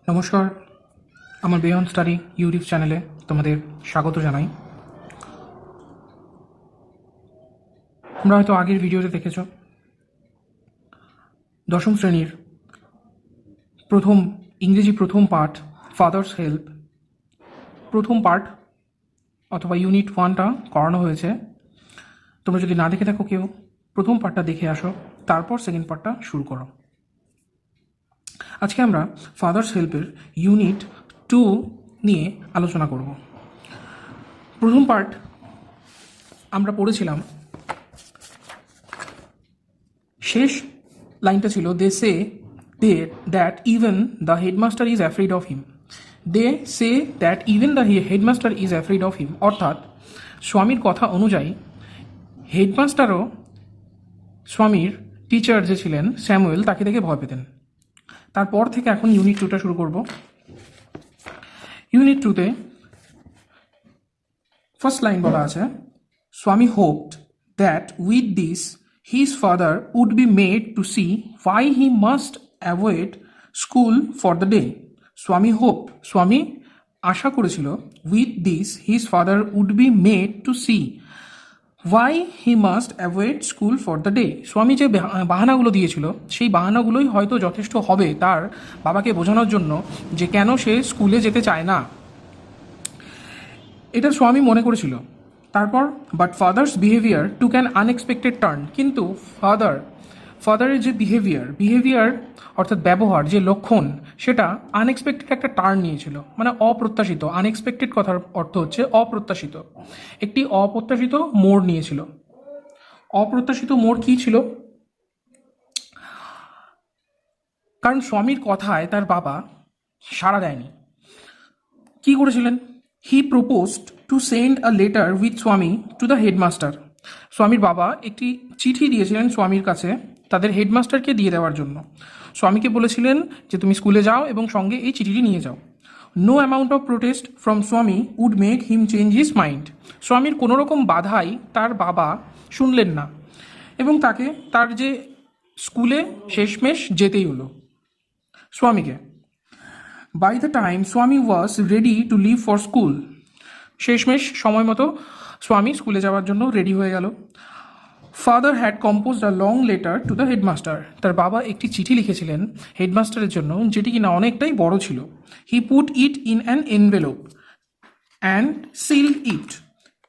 নমস্কার, আমার beyond study YouTube চ্যানেলে তোমাদের স্বাগত জানাই। তোমরা হয়তো আগের ভিডিওতে দেখেছ দশম শ্রেণীর ইংরেজি প্রথম পার্ট ফাদার্স হেল্প প্রথম পার্ট অথবা ইউনিট 1টা করানো হয়েছে। তোমরা যদি না দেখে থাকো কেউ প্রথম পার্টটা দেখে আসো, তারপর সেকেন্ড পার্টটা শুরু করো। আজকে আমরা ফাদার্স হেল্পের ইউনিট 2 নিয়ে আলোচনা করব। প্রথম পার্ট আমরা পড়েছিলাম, শেষ লাইনটা ছিল they say that even the headmaster is afraid of him. They say that even the headmaster is afraid of him, অর্থাৎ স্বামীর কথা অনুযায়ী হেডমাস্টারও স্বামীর টিচার যে ছিলেন স্যামুয়েল তাকে দেখে ভয় পেতেন। তারপর থেকে এখন ইউনিট 2টা শুরু করব। ইউনিট 2তে ফার্স্ট লাইন বলা আছে, Swami hoped that with this his father would be made to see why he must avoid school for the day. Swami আশা করেছিল with this his father would be made to see why he must avoid school for the day. Swami যে বাহানাগুলো দিয়েছিল সেই বাহানাগুলোই হয়তো যথেষ্ট হবে তার বাবাকে বোঝানোর জন্য যে কেন সে স্কুলে যেতে চায় না, এটা স্বামী মনে করেছিল। তারপর but father's behaviour took an unexpected turn, কিন্তু ফাদারের যে বিহেভিয়ার অর্থাৎ ব্যবহার, যে লক্ষণ, সেটা আনএক্সপেক্টেড একটা টার্ন নিয়েছিল, মানে অপ্রত্যাশিত। আনএক্সপেক্টেড কথার অর্থ হচ্ছে অপ্রত্যাশিত, একটি অপ্রত্যাশিত মোড় নিয়েছিল। অপ্রত্যাশিত মোড় কী ছিল? কারণ স্বামীর কথায় তার বাবা সাড়া দেয়নি। কি করেছিলেন? He proposed to send a letter with স্বামী টু দ্য হেডমাস্টার। স্বামীর বাবা একটি চিঠি দিয়েছিলেন স্বামীর কাছে তাদের হেডমাস্টারকে দিয়ে দেওয়ার জন্য। স্বামীকে বলেছিলেন যে তুমি স্কুলে যাও এবং সঙ্গে এই চিঠিটি নিয়ে যাও। No amount of protest from Swami would make him change his mind. স্বামীর কোনো রকম বাধাই তার বাবা শুনলেন না এবং তাকে তার যে স্কুলে শেষমেশ যেতেই হলো স্বামীকে। By the time Swami was ready to leave for school, শেষমেশ সময় মতো স্বামী স্কুলে যাওয়ার জন্য রেডি হয়ে গেল। Father had composed a long letter to the headmaster. তার বাবা একটি চিঠি লিখেছিলেন হেডমাস্টারের জন্য, যেটি কিনা অনেকটাই বড় ছিল। He put it in an envelope and sealed it.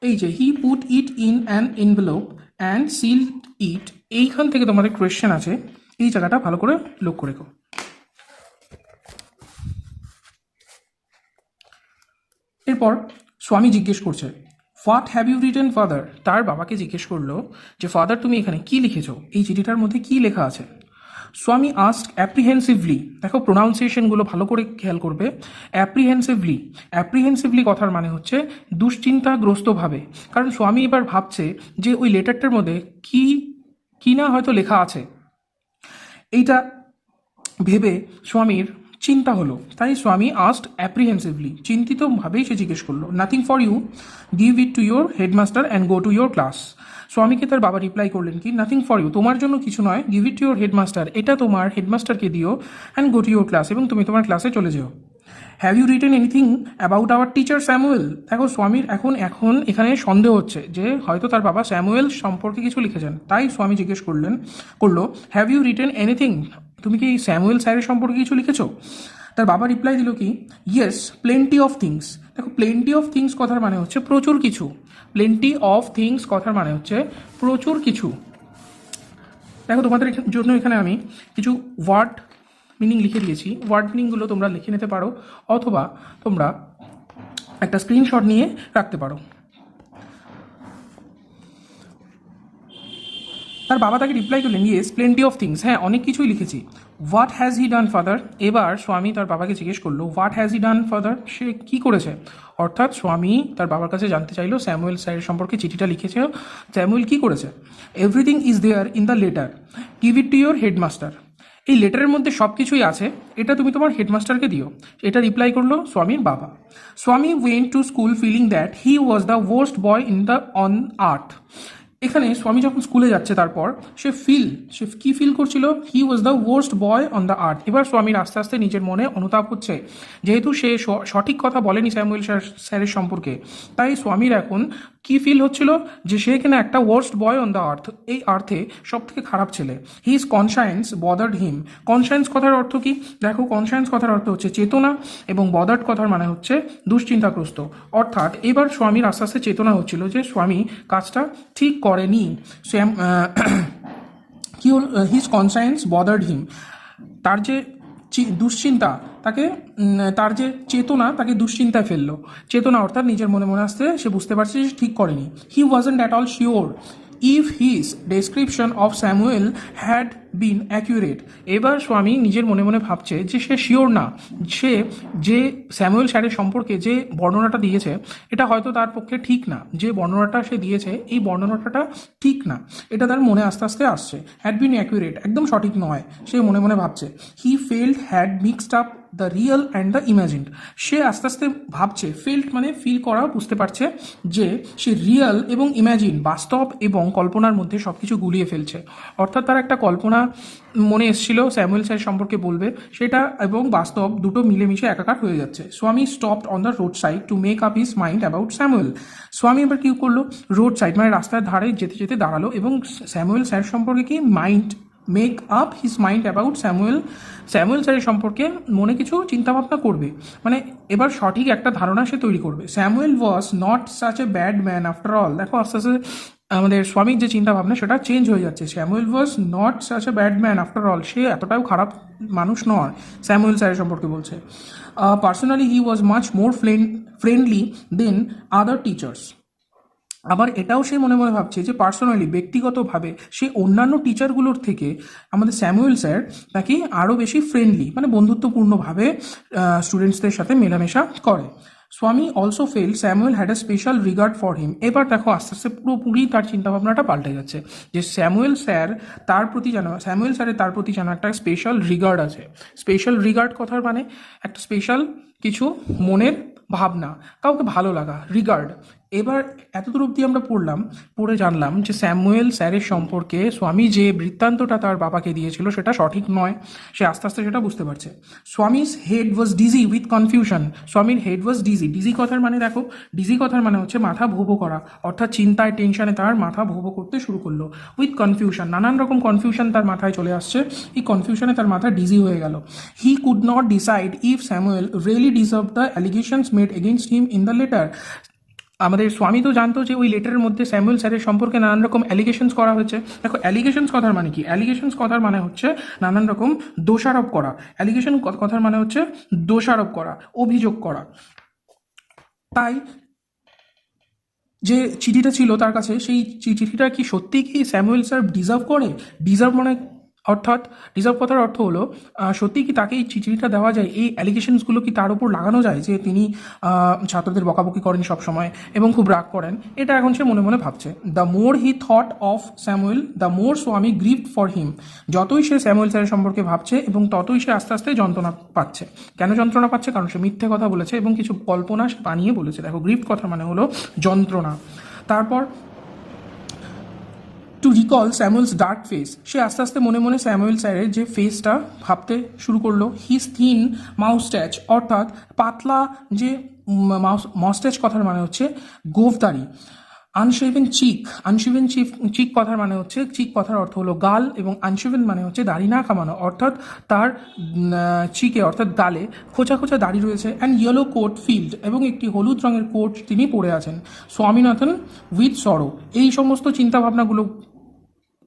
এই যে he put it in an envelope and sealed it, এইখান থেকে তোমাদের কোয়েশ্চেন আছে, এই জায়গাটা ভালো করে লক্ষ্য রেখো। এরপর স্বামী জিজ্ঞেস করছে, what have you written father? তার বাবাকে জিজ্ঞেস করলো যে ফাদার তুমি এখানে কি লিখেছো, এই চিঠিটার মধ্যে কি লেখা আছে? স্বামী আস্কড অ্যাপ্রিহেন্সিভলি। দেখো প্রোনাউন্সিয়েশনগুলো ভালো করে খেয়াল করবে। অ্যাপ্রিহেন্সিভলি কথার মানে হচ্ছে দুশ্চিন্তাগ্রস্তভাবে, কারণ স্বামী এবার ভাবছে যে ওই লেটারটার মধ্যে কি না হয়তো লেখা আছে। এইটা ভেবে স্বামীর চিন্তা হলো, তাই স্বামী আস্কড অ্যাপ্রিহেন্সিভলি, চিন্তিতভাবেই সে জিজ্ঞেস করলো, nothing for you, give it to your headmaster and go to your class. স্বামীকে তার বাবা রিপ্লাই করলেন কি, নাথিং ফর ইউ, তোমার জন্য কিছু নয়, give it to your headmaster, এটা তোমার হেডমাস্টারকে দিও, and go to your class, এবং তুমি তোমার ক্লাসে চলে যেও। Have you written anything about our teacher Samuel? দেখো স্বামীর এখন এখানে সন্দেহ হচ্ছে যে হয়তো তার বাবা স্যামুয়েল সম্পর্কে কিছু লিখেছেন, তাই স্বামী জিজ্ঞেস করলো হ্যাভ ইউ রিটেন এনিথিং, তুমি কি স্যামুয়েল স্যারের সম্পর্কে কিছু লিখেছো? তার বাবা রিপ্লাই দিল কি, ইয়েস প্লেন্টি অফ থিংস। দেখো প্লেন্টি অফ থিংস কথার মানে হচ্ছে প্রচুর কিছু। প্লেন্টি অফ থিংস কথার মানে হচ্ছে প্রচুর কিছু। দেখো তোমাদের জন্য এখানে আমি কিছু ওয়ার্ড মিনিং লিখে দিয়েছি। ওয়ার্ড মিনিংগুলো তোমরা লিখে নিতে পারো অথবা তোমরা একটা স্ক্রিনশট নিয়ে রাখতে পারো। তার বাবা তাকে রিপ্লাই করলেন, ইয়েস প্লেন্টি অফ থিংস, হ্যাঁ অনেক কিছুই লিখেছি। What has he done father? এবার স্বামী তার বাবাকে জিজ্ঞেস করলো, what has he done father, সে কী করেছে? অর্থাৎ স্বামী তার বাবার কাছে জানতে চাইলো স্যামুয়েল স্যারের সম্পর্কে চিঠিটা লিখেছে, স্যামুয়েল কী করেছে? Everything is there in the letter, give it to your headmaster. এই লেটারের মধ্যে সব কিছুই আছে, এটা তুমি তোমার হেডমাস্টারকে দিও। এটা রিপ্লাই করলো স্বামীর বাবা। Swami went to school feeling that he was the worst boy on earth. এখানে স্বামী যখন স্কুলে যাচ্ছে তারপর সে কি ফিল করছিল, he was the worst boy on the earth. এবার স্বামীর আস্তে আস্তে নিজের মনে অনুতাপ হচ্ছে, যেহেতু সে সঠিক কথা বলেনি স্যামুয়েল স্যারের সম্পর্কে, তাই স্বামীর এখন কি ফিল হচ্ছিল যে সে এখানে একটা ওয়ার্স্ট বয় অন দ্য আর্থ, এই আর্থে সব থেকে খারাপ ছেলে। হিজ কনসায়েন্স বদার্ড হিম। কনসায়েন্স কথার অর্থ কি? দেখো, কনসায়েন্স কথার অর্থ হচ্ছে চেতনা, এবং বদার্ড কথার মানে হচ্ছে দুশ্চিন্তাগ্রস্ত। অর্থাৎ এবার স্বামীর আস্তে আস্তে চেতনা হচ্ছিল যে স্বামী কাজটা ঠিক করেনি। স্যাম কি হল, হিজ কনসায়েন্স বদার্ড হিম। তার যে দুশ্চিন্তা তাকে তার যে চেতনা তাকে দুশ্চিন্তায় ফেললো। চেতনা অর্থাৎ নিজের মনে মনে আসতে সে বুঝতে পারছে যে ঠিক করেনি। He wasn't at all sure if his description of Samuel had been accurate. এবার স্বামী নিজের মনে মনে ভাবছে যে সে শিওর না, সে যে স্যামুয়েল স্যারের সম্পর্কে যে বর্ণনাটা দিয়েছে এটা হয়তো তার পক্ষে ঠিক না, যে বর্ণনাটা সে দিয়েছে এই বর্ণনাটা ঠিক না, এটা তার মনে আস্তে আস্তে আসছে। হ্যাড বিন অ্যাকিউরেট একদম সঠিক নয়, সে মনে মনে ভাবছে। He felt had mixed up the real and the imagined. সে আস্তে আস্তে ভাবছে, ফেল্ড মানে ফিল করা, বুঝতে পারছে যে সে রিয়েল এবং ইম্যাজিন, বাস্তব এবং কল্পনার মধ্যে সব কিছু গুলিয়ে ফেলছে। অর্থাৎ তার একটা কল্পনা মনে এসেছিল স্যামুয়েল স্যার সম্পর্কে বলবে, সেটা এবং বাস্তব দুটো মিলেমিশে একাকার হয়ে যাচ্ছে। স্বামী stopped on the road side to make up his mind about Samuel. স্বামী এবার কী করলো, রোড সাইড মানে রাস্তার ধারে যেতে যেতে দাঁড়ালো এবং স্যামুয়েল স্যার সম্পর্কে কি make up his mind about Samuel স্যারের সম্পর্কে মনে কিছু চিন্তাভাবনা করবে, মানে এবার সঠিক একটা ধারণা সে তৈরি করবে। Samuel was not such a bad man after all. দেখো আস্তে আস্তে আমাদের স্বামীর যে চিন্তাভাবনা সেটা চেঞ্জ হয়ে যাচ্ছে। Samuel was not such a bad man after all, সে এতটাও খারাপ মানুষ নয়, স্যামুয়েল স্যারের সম্পর্কে বলছে। Personally he was much more friendly than other teachers. আবার এটাও সে মনে মনে ভাবছে যে পার্সোনালি ব্যক্তিগতভাবে সে অন্যান্য টিচারগুলোর থেকে আমাদের স্যামুয়েল স্যার তাকে আরও বেশি ফ্রেন্ডলি, মানে বন্ধুত্বপূর্ণভাবে স্টুডেন্টসদের সাথে মেলামেশা করে। স্বামী also fail Samuel had a special regard for him. এবার দেখো আস্তে আস্তে পুরোপুরি তার চিন্তাভাবনাটা পাল্টে যাচ্ছে, যে স্যামুয়েল স্যারের তার প্রতি যেন একটা স্পেশাল রিগার্ড আছে। স্পেশাল রিগার্ড কথার মানে একটা স্পেশাল কিছু মনের ভাবনা, কাউকে ভালো লাগা, রিগার্ড। এবার এতদূর অবধি আমরা পড়ে জানলাম যে স্যামুয়েল স্যারের সম্পর্কে স্বামী যে বৃত্তান্তটা তার বাবাকে দিয়েছিল সেটা সঠিক নয়, সে আস্তে আস্তে সেটা বুঝতে পারছে। স্বামীর head was dizzy with confusion. স্বামীর হেড ওয়াজ ডিজি। ডিজি কথার মানে দেখো, ডিজি কথার মানে হচ্ছে মাথা ভো ভো করা, অর্থাৎ চিন্তায় টেনশনে তার মাথা ভো ভো করতে শুরু করলো। উইথ কনফিউশন, নানান রকম কনফিউশন তার মাথায় চলে আসছে, এই কনফিউশনে তার মাথা ডিজি হয়ে গেল। He could not decide if Samuel really deserve the allegations made against him in the letter. আমাদের স্বামী তো জানতো যে ওই লেটারের মধ্যে স্যামুয়েল স্যারের সম্পর্কে নানান রকম অ্যালিগেশনস করা হয়েছে। দেখো, অ্যালিগেশনস কথার মানে কি? অ্যালিগেশনস কথার মানে হচ্ছে নানান রকম দোষারোপ করা। অ্যালিগেশন কথার মানে হচ্ছে দোষারোপ করা, অভিযোগ করা। তাই যে চিঠিটা ছিল তার কাছে, সেই চিঠিটা কি সত্যি কি স্যামুয়েল স্যার ডিজার্ভ করে? ডিজার্ভ মানে অর্থাৎ ডিজার্ভ কথার অর্থ হলো সত্যি কি তাকে এই চিঠিটা দেওয়া যায়, এই অ্যালিগেশনসগুলো কি তার উপর লাগানো যায় যে তিনি ছাত্রদের বকাবকি করেন সব সময় এবং খুব রাগ করেন। এটা এখন সে মনে মনে ভাবছে। The more he thought of Samuel the more স্বামী গ্রিভড ফর হিম। যতই সে স্যামুয়েল স্যারের সম্পর্কে ভাবছে এবং ততই সে আস্তে আস্তে যন্ত্রণা পাচ্ছে। কেন যন্ত্রণা পাচ্ছে? কারণ সে মিথ্যে কথা বলেছে এবং কিছু কল্পনা সে বানিয়ে বলেছে। দেখো, গ্রিভড কথা মানে হলো যন্ত্রণা। তারপর to recall Samuel's dark face, সে আস্তে আস্তে মনে মনে স্যামুয়েল স্যারের যে ফেসটা ভাবতে শুরু করলো। হিজ থিন মাউস্ট্যাচ, অর্থাৎ পাতলা যে মাউস্ট্যাচ কথার মানে হচ্ছে গোঁফদাড়ি। আনশেভেন চিক কথার মানে হচ্ছে, চিক কথার অর্থ হলো গাল, এবং আনশেভেন মানে হচ্ছে দাড়ি না কামানো, অর্থাৎ তার চিকে অর্থাৎ গালে খোঁচা খোঁচা দাড়ি রয়েছে। অ্যান্ড ইয়েলো কোট ফিল্ড, এবং একটি হলুদ রঙের কোট তিনি পরে আছেন। স্বামীনাথন উইথ সরো, এই সমস্ত চিন্তাভাবনাগুলো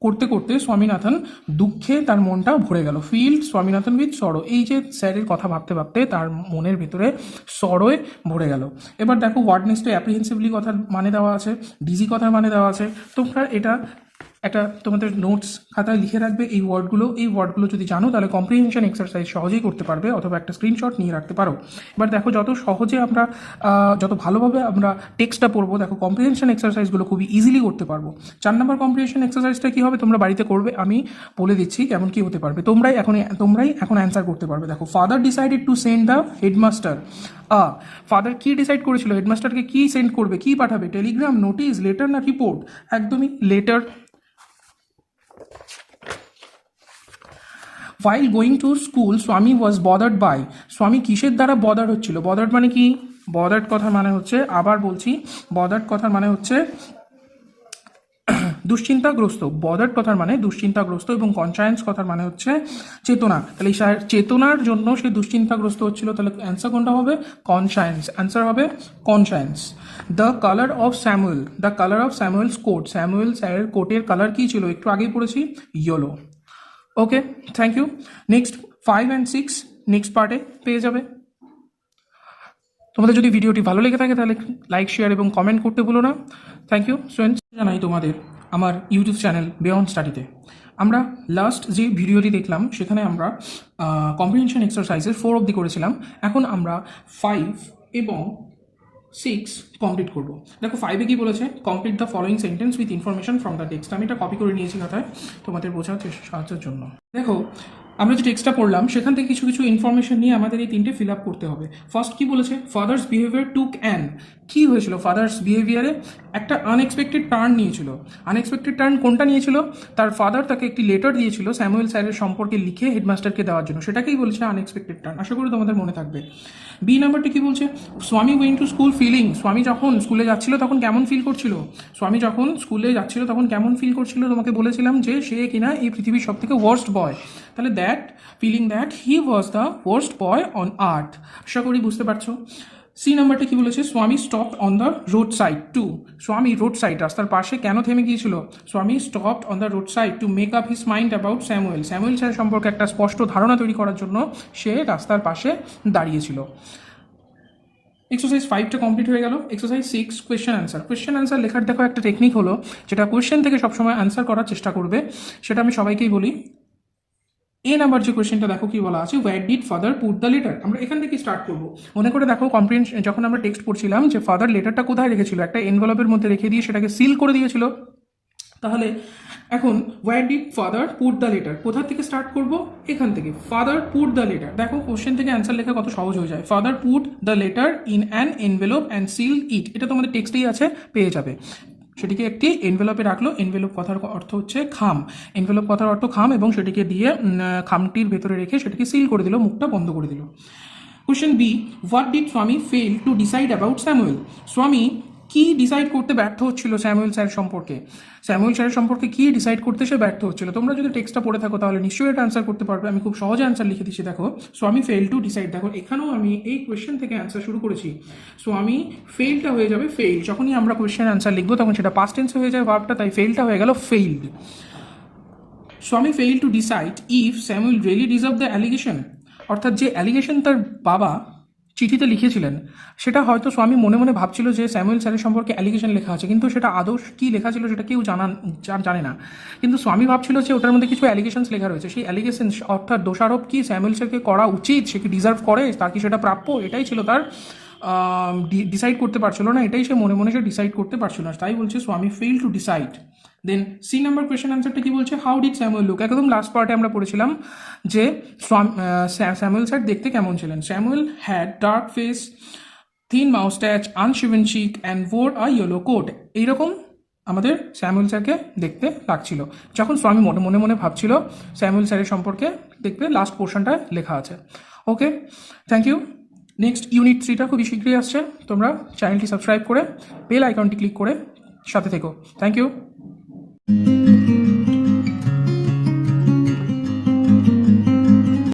করতে করতে স্বামীনাথন দুঃখে তার মনটা ভরে গেল। ফিল্ড স্বামীনাথন উইথ সরো, এই যে স্যারের কথা ভাবতে ভাবতে তার মনের ভেতরে সরোয় ভরে গেল। এবার দেখো, ওয়ার্ড নেক্সটে অ্যাপ্রিহেন্সিভলি কথার মানে দেওয়া আছে, ডিজি কথার মানে দেওয়া আছে। তোমরা এটা একটা তোমাদের নোটস খাতায় লিখে রাখবে এই ওয়ার্ডগুলো যদি জানো তাহলে কম্প্রিহেনশন এক্সারসাইজ সহজেই করতে পারবে, অথবা একটা স্ক্রিনশট নিয়ে রাখতে পারো। এবার দেখো যত সহজে আমরা যত ভালোভাবে আমরা টেক্সটটা পড়বো, দেখো কম্প্রিহেনশন এক্সারসাইজগুলো খুবই ইজিলি করতে পারবো। 4 নম্বর কম্প্রিহেনশন এক্সারসাইজটা কী হবে তোমরা বাড়িতে করবে, আমি বলে দিচ্ছি কেমন কী হতে পারবে। তোমরাই এখন অ্যান্সার করতে পারবে। দেখো, father decided to send the headmaster father কি ডিসাইড করেছিল, হেডমাস্টারকে কি সেন্ড করবে, কি পাঠাবে, টেলিগ্রাম, নোটিশ, লেটার না রিপোর্ট? একদমই letter. while going to school স্বামী was bothered by, স্বামী কিসের দ্বারা বদার হচ্ছিল? বদার্ড মানে কি? বদার্ড কথার মানে হচ্ছে, আবার বলছি, বদার্ড কথার মানে হচ্ছে দুশ্চিন্তাগ্রস্ত। বদার্ড কথার মানে দুশ্চিন্তাগ্রস্ত, এবং কনসায়েন্স কথার মানে হচ্ছে চেতনা। তাহলে চেতনার জন্য সে দুশ্চিন্তাগ্রস্ত হচ্ছিল। তাহলে অ্যান্সার কোনটা হবে? কনসায়েন্স। অ্যান্সার হবে conscience. The colour of Samuel's coat, Samuel স্যারের কোটের কালার কি ছিল? একটু আগেই পড়েছি, yellow. Okay, thank you. Next 5 and 6 next পার্টে পেয়ে যাবে। তোমাদের যদি ভিডিওটি ভালো লেগে থাকে তাহলে লাইক, শেয়ার এবং কমেন্ট করতে ভুলো না। Thank you students. জানাই তোমাদের আমার ইউটিউব চ্যানেল বিয়ন্ড স্টাডিতে আমরা লাস্ট যে ভিডিওটি দেখলাম সেখানে আমরা কম্প্রিহেনশন এক্সারসাইজের 4 অবধি করেছিলাম। এখন আমরা 5 এবং 6 কমপ্লিট করবো। দেখো 5-এ কি বলেছে? Complete the following sentence with information from the text. আমি এটা কপি করে নিয়েছি খাতায় তোমাদের বোঝার সাহায্যের জন্য। দেখো, আমরা যে টেক্সটটা পড়লাম সেখান থেকে কিছু কিছু ইনফরমেশন নিয়ে আমাদের এই 3টে ফিল আপ করতে হবে। ফার্স্ট কি বলেছে? ফাদার্স বিহেভিয়ার টুক অ্যান, কি হয়েছিল? ফাদার্স বিহেভিয়ারে একটা আনএক্সপেক্টেড টার্ন নিয়েছিল। আনএক্সপেক্টেড টার্ন কোনটা নিয়েছিল? তার ফাদার তাকে একটি লেটার দিয়েছিল স্যামুয়েল স্যারের সম্পর্কে লিখে হেডমাস্টারকে দেওয়ার জন্য, সেটাকেই বলছে আনএক্সপেক্টেড টার্ন। আশা করি তোমাদের মনে থাকবে। বি নাম্বারটি কি বলছে? স্বামী গোয়িং টু স্কুল ফিলিং, স্বামী যখন স্কুলে যাচ্ছিল তখন কেমন ফিল করছিল? স্বামী যখন স্কুলে যাচ্ছিল তখন কেমন ফিল করছিল? তোমাকে বলেছিলাম যে সে কিনা এই পৃথিবীর সব থেকে ওয়ার্স্ট বয়। তাহলে feeling that he was the worst boy on earth. আশা করি বুঝতে পারছো। সি নাম্বারটা কি বলেছে? Swami stopped on the road side to, Swami road side রাস্তার পাশে কেন থেমে গিয়েছিল? Swami stopped on the road side to make up his mind about Samuel sir সম্পর্কে একটা স্পষ্ট ধারণা তৈরি করার জন্য সে রাস্তার পাশে দাঁড়িয়েছিল। এক্সারসাইজ 5টা কমপ্লিট হয়ে গেল। এক্সারসাইজ 6 কোয়েশ্চেন অ্যান্সার লেখার দেখো একটা টেকনিক হলো, যেটা কোয়েশ্চেন থেকে সবসময় অ্যান্সার করার চেষ্টা করবে, সেটা আমি সবাইকেই বলি। এ নাম্বার যে কোয়েশ্চেনটা দেখো কি বলা আছে, wire did father put the letter. আমরা এখান থেকে স্টার্ট করবো। মনে করে দেখো, কম্প্রিহেনশন যখন আমরা টেক্সট পড়ছিলাম যে ফাদার লেটারটা কোথায় রেখেছিল? একটা এনভেলপের মধ্যে রেখে দিয়ে সেটাকে সিল করে দিয়েছিল। তাহলে এখন where did father put the letter, কোথা থেকে স্টার্ট করব? এখান থেকে। ফাদার পুট দ্য লেটার, দেখো কোশ্চেন থেকে অ্যান্সার লেখা কত সহজ হয়ে যায়। Father put the letter in an envelope and seal it, এটা তোমাদের টেক্সটেই আছে, পেয়ে যাবে। সেটিকে একটি এনভেলপে রাখলো। এনভেলপ কথার অর্থ হচ্ছে খাম, এনভেলপ কথার অর্থ খাম, এবং সেটিকে দিয়ে খামটির ভেতরে রেখে সেটাকে সিল করে দিল, মুখটা বন্ধ করে দিল। কোশ্চেন বি, হোয়াট ডিড স্বামী fail to decide about Samuel? স্বামী কি ডিসাইড করতে ব্যর্থ হচ্ছিল স্যামুয়েল স্যারের সম্পর্কে কি ডিসাইড করতে সে ব্যর্থ হচ্ছিল? তোমরা যদি টেক্সটটা পড়ে থাকো তাহলে নিশ্চয়ই এটা অ্যান্সার করতে পারবে। আমি খুব সহজে অ্যান্সার লিখে দিচ্ছি। দেখো, স্বামী ফেল টু ডিসাইড, দেখো এখানেও আমি এই কোয়েশ্চেন থেকে অ্যান্সার শুরু করেছি। স্বামী ফেলটা হয়ে যাবে ফেইল, যখনই আমরা কোয়েশ্চেন অ্যান্সার লিখবো তখন সেটা পাস্ট টেন্সে হয়ে যায় ভার্বটা, তাই ফেলটা হয়ে গেল ফেইলড। স্বামী fail to decide if Samuel really deserve the allegation, অর্থাৎ যে অ্যালিগেশন তার বাবা চিঠিতে লিখেছিলেন সেটা হয়তো স্বামী মনে মনে ভাবছিল যে স্যামুয়েল স্যারের সম্পর্কে অ্যালিগেশন লেখা আছে, কিন্তু সেটা আদৌ কী লেখা ছিল সেটা কেউ জানে না। কিন্তু স্বামী ভাবছিল যে ওটার মধ্যে কিছু অ্যালিগেশনস লেখা রয়েছে, সেই অ্যালিগেশন অর্থাৎ দোষারোপ কি স্যামুয়েল স্যারকে করা উচিত, সে কি ডিজার্ভ করে, তার কি সেটা প্রাপ্য, এটাই ছিল তার ডিসাইড করতে পারছিল না, এটাই সে মনে মনে সে ডিসাইড করতে পারছিল না, তাই বলছে Swami fail to decide. Then C number question অ্যান্সারটা কি বলছে? হাউ ডিড স্যামুয়েল লুক, একদম লাস্ট পার্টে আমরা পড়েছিলাম যে স্যামুয়েল স্যার দেখতে কেমন ছিলেন। Samuel had dark face, thin moustache, unshaven cheek and wore a yellow coat. এইরকম আমাদের স্যামুয়েল স্যারকে দেখতে লাগছিল যখন স্বামী মনে মনে ভাবছিল স্যামুয়েল স্যারের সম্পর্কে। দেখবে লাস্ট পোর্শনটা লেখা আছে। ওকে, থ্যাংক ইউ। নেক্সট ইউনিট 3টা খুবই শীঘ্রই আসছে। তোমরা চ্যানেলটি সাবস্ক্রাইব করে বেল আইকনটি ক্লিক করে সাথে থেকো। Thank you.